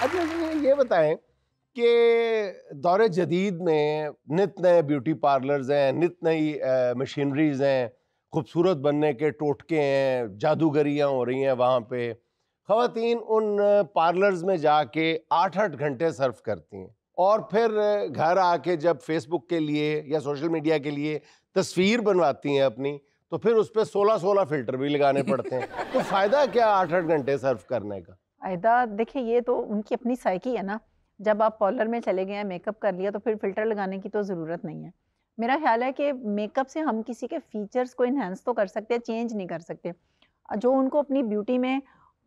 अच्छा मुझे ये बताएं कि दौरे जदीद में नित नए ब्यूटी पार्लर्स हैं, नित नई मशीनरीज हैं, खूबसूरत बनने के टोटके हैं, जादूगरियाँ हो रही हैं वहाँ पे। ख़वातीन उन पार्लर्स में जाके 8-8 घंटे सर्फ करती हैं और फिर घर आके जब फेसबुक के लिए या सोशल मीडिया के लिए तस्वीर बनवाती हैं अपनी, तो फिर उस पर 16-16 फ़िल्टर भी लगाने पड़ते हैं। तो फ़ायदा क्या 8-8 घंटे सर्फ करने का? आयदा देखिए, ये तो उनकी अपनी साइकी है ना। जब आप पार्लर में चले गए हैं, मेकअप कर लिया, तो फिर फ़िल्टर लगाने की तो ज़रूरत नहीं है। मेरा ख़्याल है कि मेकअप से हम किसी के फ़ीचर्स को एनहांस तो कर सकते हैं, चेंज नहीं कर सकते। जो उनको अपनी ब्यूटी में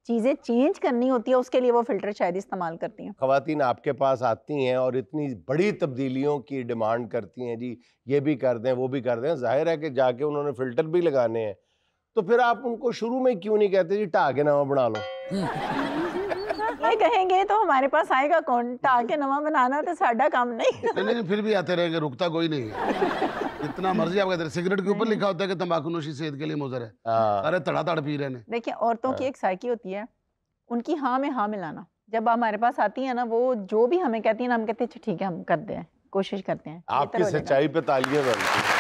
चीज़ें चेंज करनी होती है, उसके लिए वो फ़िल्टर शायद इस्तेमाल करती हैं। ख़वातीन आपके पास आती हैं और इतनी बड़ी तब्दीलियों की डिमांड करती हैं, जी ये भी कर दें, वो भी कर दें। ज़ाहिर है कि जाके उन्होंने फ़िल्टर भी लगाने हैं, तो फिर आप उनको शुरू में क्यों नहीं कहते जी ढा के नवा बना लो? ये कहेंगे तो हमारे पास आएगा कौन? ढा के नवा बनाना तो साडा काम नहीं। नहीं, फिर भी आते रहेंगे, रुकता कोई नहीं है। जितना मर्जी आप कहते हैं, सिगरेट के ऊपर लिखा होता है कि तंबाकू नोशी सेहत के लिए मुज़र है। सारे तड़ातड़ पी रहे हैं। देखिए, औरतों की एक साइकी होती है, उनकी हाँ में हाँ मिलाना। जब हमारे पास आती है ना, वो जो भी हमें कहती है ना, हम कहते हैं ठीक है, हम करते हैं, कोशिश करते हैं। आपकी सच्चाई पे तालियां बनती हैं।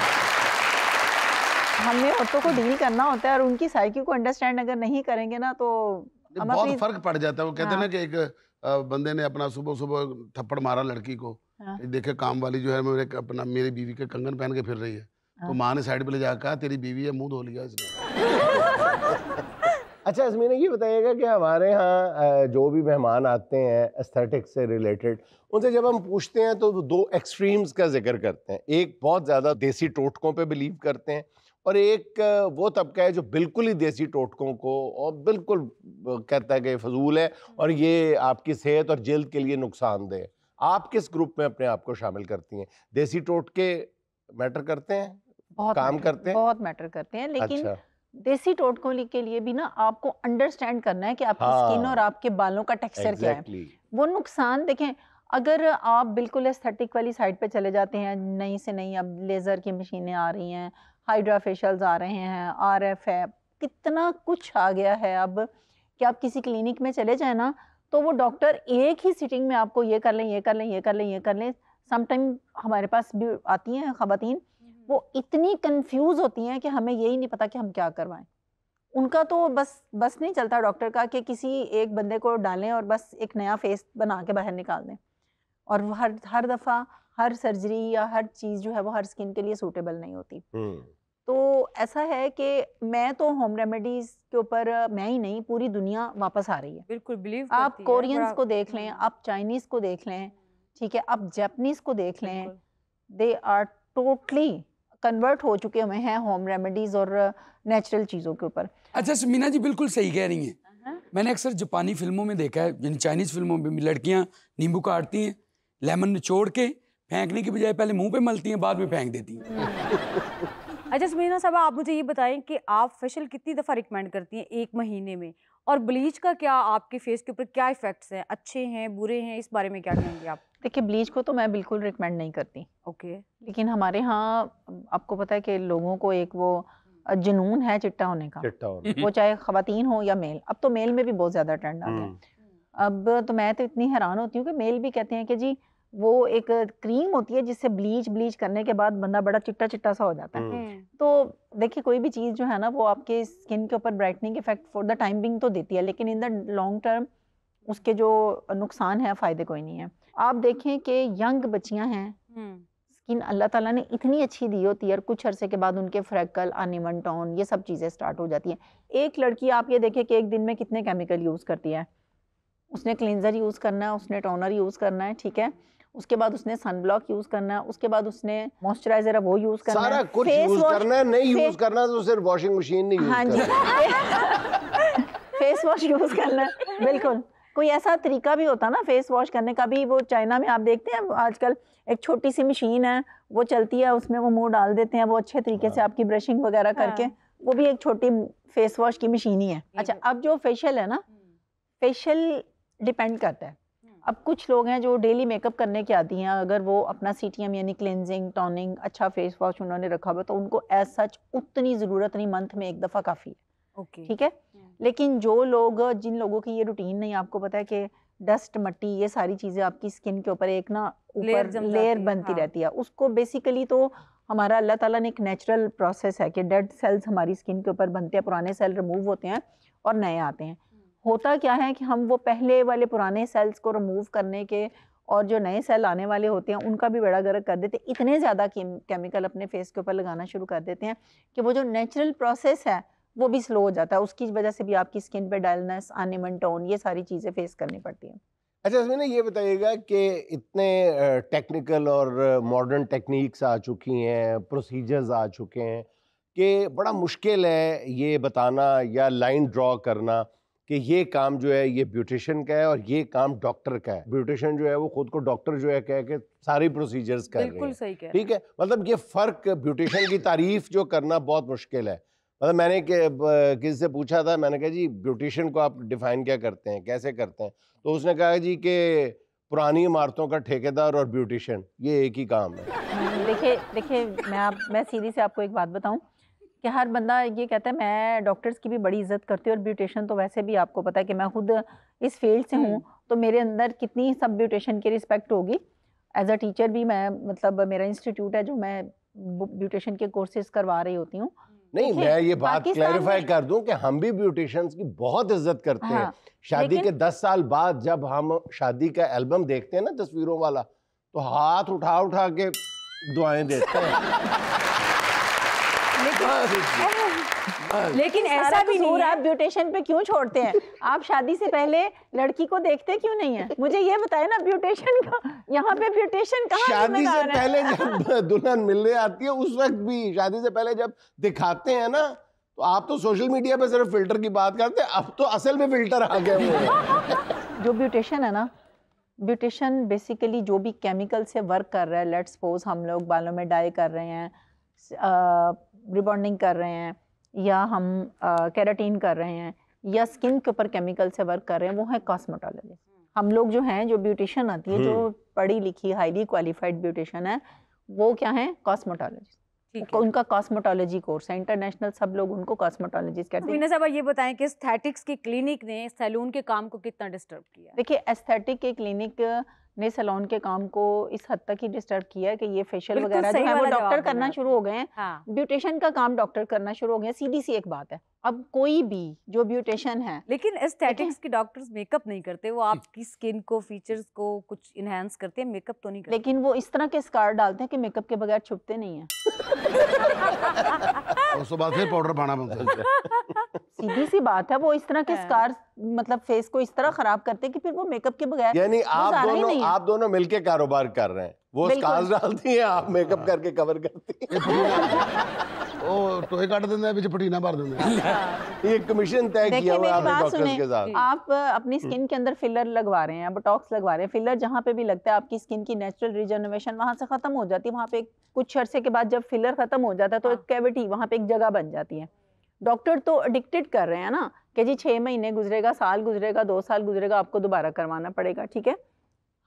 हमने औरतों को डील करना होता है और उनकी साइकी को अंडरस्टैंड अगर नहीं करेंगे ना, तो हम बहुत अपनी फर्क पड़ जाता है। वो कहते हैं ना कि एक बंदे ने अपना सुबह सुबह थप्पड़ मारा लड़की को, देखे काम वाली जो है मेरी बीवी के कंगन पहन के फिर रही है, तो माँ ने साइड पे ले जाकर कहा तेरी बीवी है, मुंह धो लिया इसने। अच्छा अज़मीना, ये बताइएगा कि हमारे यहाँ जो भी मेहमान आते हैं एस्थेटिक्स से रिलेटेड, उनसे जब हम पूछते हैं तो दो एक्सट्रीम्स का जिक्र करते हैं। एक बहुत ज़्यादा देसी टोटकों पे बिलीव करते हैं और एक वो तबका है जो बिल्कुल ही देसी टोटकों को और बिल्कुल कहता है कि फजूल है और ये आपकी सेहत और जल्द के लिए नुकसानदेह है। आप किस ग्रुप में अपने आप को शामिल करती हैं? देसी टोटके मैटर करते हैं, काम करते हैं? बहुत मैटर करते हैं, लेकिन अच्छा। देसी टोटकों के लिए भी ना आपको अंडरस्टैंड करना है कि आपकी स्किन और आपके बालों का टेक्सचर क्या है। वो नुकसान देखें, अगर आप बिल्कुल एस्थेटिक वाली साइड पे चले जाते हैं, नई से नई अब लेज़र की मशीनें आ रही हैं, हाइड्रा फेशियल्स आ रहे हैं, आरएफ है, कितना कुछ आ गया है अब कि आप किसी क्लिनिक में चले जाए ना, तो वो डॉक्टर एक ही सिटिंग में आपको ये कर लें, ये कर लें, ये कर लें, ये कर लें। समटाइम हमारे पास भी आती हैं ख़वातीन, वो इतनी कंफ्यूज होती हैं कि हमें यही नहीं पता कि हम क्या करवाएं। उनका तो बस नहीं चलता डॉक्टर का कि किसी एक बंदे को डालें और बस एक नया फेस बना के बाहर निकाल दें। और हर दफ़ा हर सर्जरी या हर चीज़ जो है वो हर स्किन के लिए सूटेबल नहीं होती। तो ऐसा है कि मैं तो होम रेमेडीज़ के ऊपर मैं ही नहीं, पूरी दुनिया वापस आ रही है। बिल्कुल बिलीव आप कोरियंस को देख लें, आप चाइनीज़ को देख लें, ठीक है, आप जापानीज़ को देख लें, दे आर टोटली कन्वर्ट हो चुके हुए हैं होम रेमेडीज और नेचुरल चीज़ों के ऊपर। अच्छा समीना जी बिल्कुल सही कह रही हैं। मैंने अक्सर जापानी फिल्मों में देखा है, यानी चाइनीज़ फिल्मों में लड़कियां नींबू काटती हैं, लेमन निचोड़ के फेंकने की बजाय पहले मुंह पे मलती हैं, बाद में फेंक देती हैं। अच्छा समीना साहब, आप मुझे ये बताएं कि आप फेशियल कितनी दफ़ा रिकमेंड करती हैं एक महीने में, और ब्लीच का क्या आपके फेस के ऊपर क्या इफेक्ट्स हैं, अच्छे हैं बुरे हैं, इस बारे में क्या कहेंगे आप? देखिए, ब्लीच को तो मैं बिल्कुल रिकमेंड नहीं करती। ओके। लेकिन हमारे यहाँ आपको पता है कि लोगों को एक वो जुनून है चिट्टा होने का, वो चाहे ख़वातीन हो या मेल। अब तो मेल में भी बहुत ज़्यादा ट्रेंड आ गया। अब तो मैं तो इतनी हैरान होती हूँ कि मेल भी कहते हैं कि जी वो एक क्रीम होती है जिससे ब्लीच करने के बाद बंदा बड़ा चिट्टा चिट्टा सा हो जाता है। तो देखिए, कोई भी चीज़ जो है ना वो आपके स्किन के ऊपर brightening effect for the time being तो देती है, लेकिन इन द लॉन्ग टर्म उसके जो नुकसान है फ़ायदे कोई नहीं है। आप देखें कि यंग बच्चियां हैं, स्किन अल्लाह ताला ने इतनी अच्छी दी होती है और कुछ अरसे के बाद उनके फ्रैकल, अनइवन टोन, ये सब चीज़ें स्टार्ट हो जाती हैं। एक लड़की आप ये देखें कि एक दिन में कितने केमिकल यूज़ करती है। उसने क्लींजर यूज़ करना है, उसने टोनर यूज़ करना है, ठीक है, उसके बाद उसने सन ब्लॉक यूज़ करना है, उसके बाद उसने मॉइस्चराइजर है वो यूज़ करना है, सारा कुछ यूज़ करना है। नहीं यूज़ करना तो सिर्फ वॉशिंग मशीन नहीं यूज़ करना, फेस वॉश यूज़ करना है। बिल्कुल, कोई ऐसा तरीका भी होता ना फेस वॉश करने का भी। वो चाइना में आप देखते हैं आजकल एक छोटी सी मशीन है, वो चलती है, उसमें वो मुंह डाल देते हैं, वो अच्छे तरीके से आपकी ब्रशिंग वगैरह करके, वो भी एक छोटी फेस वॉश की मशीन ही है। अच्छा, अब जो फेशियल है ना, फेशियल डिपेंड करता है। अब कुछ लोग हैं जो डेली मेकअप करने के आदी हैं, अगर वो अपना सीटीएम यानी क्लेंजिंग, टोनिंग, अच्छा फेस वॉश उन्होंने रखा हुआ तो उनको एज सच उतनी ज़रूरत नहीं, मंथ में एक दफ़ा काफ़ी है। ठीक है। लेकिन जो लोग, जिन लोगों की ये रूटीन नहीं, आपको पता है कि डस्ट, मट्टी, ये सारी चीज़ें आपकी स्किन के ऊपर एक ना लेयर ऊपर जम लेयर जाती है, बनती हाँ। रहती है। उसको बेसिकली तो हमारा अल्लाह ताला ने एक नेचुरल प्रोसेस है कि डेड सेल्स हमारी स्किन के ऊपर बनते हैं, पुराने सेल रिमूव होते हैं और नए आते हैं। होता क्या है कि हम वो पहले वाले पुराने सेल्स को रिमूव करने के और जो नए सेल आने वाले होते हैं उनका भी बेड़ा गर्क कर देते हैं। इतने ज़्यादा केमिकल अपने फेस के ऊपर लगाना शुरू कर देते हैं कि वो जो नेचुरल प्रोसेस है वो भी स्लो हो जाता है। उसकी वजह से भी आपकी स्किन पे डलनेस, अनइवन टोन, ये सारी चीज़ें फेस करनी पड़ती हैं। अच्छा, इसमें ना ये बताइएगा कि इतने टेक्निकल और मॉडर्न टेक्निक्स आ चुकी हैं, प्रोसीजर्स आ चुके हैं कि बड़ा मुश्किल है ये बताना या लाइन ड्रॉ करना कि ये काम जो है ये ब्यूटिशियन का है और ये काम डॉक्टर का है। ब्यूटिशियन जो है वो खुद को डॉक्टर जो है कह के सारी प्रोसीजर्स कर रहे बिल्कुल हैं, सही कह रहे ठीक है। मतलब ये फ़र्क, ब्यूटिशियन की तारीफ जो करना बहुत मुश्किल है। मतलब मैंने किसी से पूछा था, मैंने कहा जी ब्यूटिशियन को आप डिफ़ाइन क्या करते हैं, कैसे करते हैं? तो उसने कहा जी कि पुरानी इमारतों का ठेकेदार और ब्यूटिशियन ये एक ही काम है। देखिए मैं सीधी से आपको एक बात बताऊं कि हर बंदा ये कहता है मैं डॉक्टर्स की भी बड़ी इज्जत करती हूँ और ब्यूटिशियन तो वैसे भी आपको पता है कि मैं खुद इस फील्ड से हूँ, तो मेरे अंदर कितनी सब ब्यूटिशियन की रिस्पेक्ट होगी। एज अ टीचर भी मैं, मतलब मेरा इंस्टीट्यूट है जो मैं ब्यूटिशियन के कोर्सेज करवा रही होती हूँ। नहीं, मैं ये बात पाकिस्तान क्लैरिफाई में- कर दूं कि हम भी ब्यूटिशियंस की बहुत इज्जत करते हैं। हाँ, शादी के लेकिन 10 साल बाद जब हम शादी का एल्बम देखते हैं ना तस्वीरों वाला, तो हाथ उठा उठा के दुआएं देते हैं। लेकिन ऐसा सारा भी नहीं कसूर है। आप ब्यूटिशियन पे क्यों छोड़ते हैं? आप शादी से पहले लड़की को देखते क्यों नहीं है? मुझे ये बताए ना, ब्यूटिशियन का यहाँ पे ब्यूटिशियन कहाँ शादी से जिम्मेदार है? पहले जब दुल्हन मिलने आती है उस वक्त भी, शादी से पहले जब दिखाते हैं ना, तो आप तो सोशल मीडिया पे सिर्फ फिल्टर की बात करते हैं, अब तो असल में फिल्टर आ गए हुए हैं। जो ब्यूटिशियन है ना, ब्यूटिशियन बेसिकली जो भी केमिकल से वर्क कर रहा है, लेट्स सपोज हम लोग बालों में डाई कर रहे हैं, रिबॉन्डिंग कर रहे हैं, या हम केराटिन कर रहे हैं, या स्किन के ऊपर केमिकल से वर्क कर रहे हैं, वो है कॉस्मेटोलॉजिस्ट। हम लोग जो हैं, जो ब्यूटिशियन आती है, जो पढ़ी लिखी हाईली क्वालिफाइड ब्यूटिशियन है, वो क्या है? कॉस्मेटोलॉजिस्ट। उनका कॉस्मेटोलॉजी कोर्स है इंटरनेशनल, सब लोग उनको कॉस्मेटोलॉजिस्ट कहते हैं। मीना साहब ये बताएं कि एस्थेटिक्स की क्लिनिक ने सैलून के काम को कितना डिस्टर्ब किया? देखिए, एस्थेटिक के क्लिनिक ने सैलून के काम को इस हद तक ही डिस्टर्ब किया है कि ये फेशियल बिल्कुल वगैरह जो सही है वो वाला डॉक्टर जवाब करना देना शुरू हो गए हैं। हाँ। ब्यूटिशियन का काम डॉक्टर करना शुरू हो गए हैं। सीधी सी एक बात है, अब कोई भी जो ब्यूटिशियन है, लेकिन एस्थेटिक्स के डॉक्टर्स मेकअप नहीं करते, वो आपकी स्किन को, फीचर्स को कुछ इनहेंस करते हैं, मेकअप तो नहीं करते। लेकिन वो इस तरह के स्कार डालते हैं कि मेकअप के बगैर छुपते नहीं हैं। उसके बाद फिर पाउडर पाना बनता है। सीधी सी बात है, वो इस तरह के हाँ। स्कार मतलब फेस को इस तरह खराब करते हैं कि फिर वो मेकअप के बगैर यानी गुजारा ही नहीं है। आप दोनों मिलके कारोबार कर रहे हैं। वो बिल्कुल। स्कार्स डालती हैं, आप मेकअप करके कवर करती हैं। ਉਹ ਟੋਏ ਕੱਢ ਦਿੰਦਾ ਵਿੱਚ ਪਟੀਨਾ ਭਰ ਦਿੰਦਾ ये कमीशन तय देखिए, किया हुआ है मेरी आपने बात डॉक्टर्स सुने, के साथ। आप अपनी स्किन के अंदर फिलर लगवा रहे हैं, बोटॉक्स लगवा रहे हैं, फिलर जहाँ पे भी लगता है आपकी स्किन की नेचुरल रिजनरेशन वहाँ से खत्म हो जाती है। वहाँ पे कुछ अरसे के बाद जब फिलर खत्म हो जाता है तो एक कैविटी, वहाँ पे एक जगह बन जाती है। डॉक्टर तो एडिक्टेड कर रहे हैं ना कि जी 6 महीने गुजरेगा, साल गुजरेगा, 2 साल गुजरेगा, आपको दोबारा करवाना पड़ेगा। ठीक है,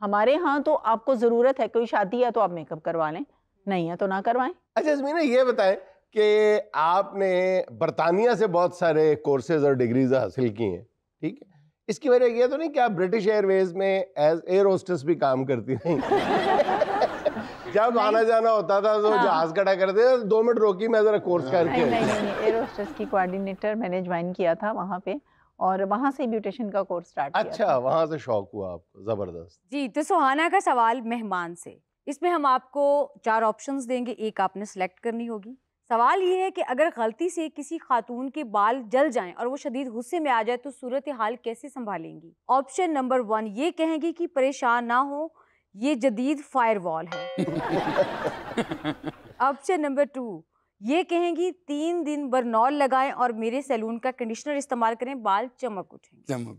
हमारे यहाँ तो आपको ज़रूरत है, कोई शादी है तो आप मेकअप करवा लें, नहीं है तो ना करवाएं। अच्छा ज़मीना, ये बताएं कि आपने बरतानिया से बहुत सारे कोर्सेज और डिग्रीज हासिल की हैं, ठीक है, इसकी वजह ये तो नहीं कि आप ब्रिटिश एयरवेज में एज एयर होस्टेस भी काम करती रहीं? जब आना जाना होता था तो जहाज खड़ा करते थे, 2 मिनट रोकी, मैं जरा कोर्स करके। नहीं, एयर होस्टेस की कोऑर्डिनेटर मैंने ज्वाइन किया था वहाँ पे, और वहाँ से ब्यूटिशियन का कोर्स स्टार्ट किया अच्छा, था। वहाँ से शौक हुआ आपको, जबरदस्त। जी, तो सुहाना का सवाल मेहमान से, इसमें हम आपको 4 ऑप्शंस देंगे, एक आपने सेलेक्ट करनी होगी। सवाल ये है कि अगर गलती से किसी खातून के बाल जल जाएं और वो शदीद गुस्से में आ जाए तो सूरत हाल कैसे संभालेंगी? ऑप्शन नंबर 1 ये कहेंगी कि परेशान ना हो, ये जदीद फायरवॉल है। ऑप्शन नंबर 2 ये कहेंगी 3 दिन बरनॉल लगाएं और मेरे सैलून का कंडीशनर इस्तेमाल करें, बाल चमक उठेंगे। चमक।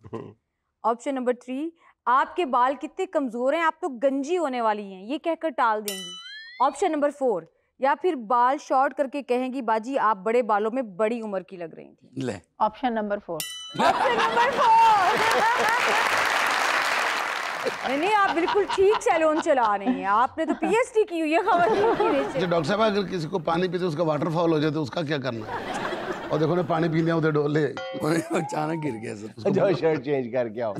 ऑप्शन नंबर 3 आपके बाल कितने कमजोर हैं, आप तो गंजी होने वाली हैं, ये कहकर टाल देंगी। ऑप्शन नंबर 4 या फिर बाल शॉर्ट करके कहेंगी बाजी आप बड़े बालों में बड़ी उम्र की लग रही थी। ले ऑप्शन नंबर 4। Option number 4। नहीं, आप बिल्कुल ठीक सैलून चला रही हैं, आपने तो पीएचडी की हुई है खवातीन की वजह से। डॉक्टर साहब अगर किसी को पानी पीते उसका वाटरफॉल हो जाए तो उसका क्या करना है? और देखो ना पानी पीने उधर डोले अचानक गिर गया सब। जाओ शर्ट चेंज करके आओ।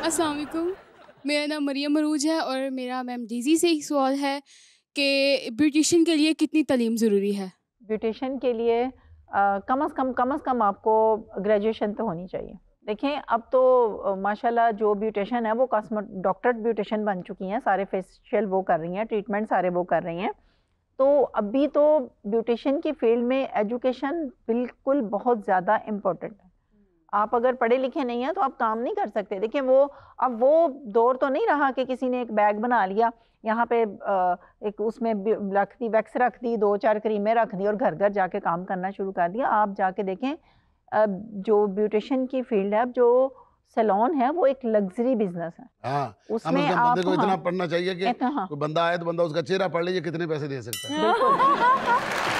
अस्सलाम वालेकुम, मेरा नाम मरियम मरूज है और मेरा मैम डेज़ी से एक सवाल है कि ब्यूटिशियन के लिए कितनी तालीम ज़रूरी है? ब्यूटिशियन के लिए कम अज़ कम आपको ग्रेजुएशन तो होनी चाहिए। देखें अब तो माशाल्लाह जो ब्यूटिशियन है वो डॉक्टरेट ब्यूटिशियन बन चुकी हैं, सारे फेशियल वो कर रही हैं, ट्रीटमेंट सारे वो कर रही हैं। तो अभी तो ब्यूटिशियन की फील्ड में एजुकेशन बिल्कुल बहुत ज़्यादा इम्पोर्टेंट है। आप अगर पढ़े लिखे नहीं हैं तो आप काम नहीं कर सकते। देखिए अब वो दौर तो नहीं रहा कि किसी ने एक बैग बना लिया, यहाँ पे एक उसमें रख दी, वैक्स रख दी, 2-4 क्रीमें रख दी और घर घर जाके काम करना शुरू कर दिया। आप जाके देखें जो ब्यूटिशियन की फील्ड है, जो सैलून है, वो एक लग्जरी बिजनेस है। हाँ, उसमें बंदे को इतना हाँ, पढ़ना चाहिए कि हाँ, कोई बंदा आए तो बंदा उसका चेहरा पढ़ लीजिए कितने पैसे दे सकता है। बिल्कुल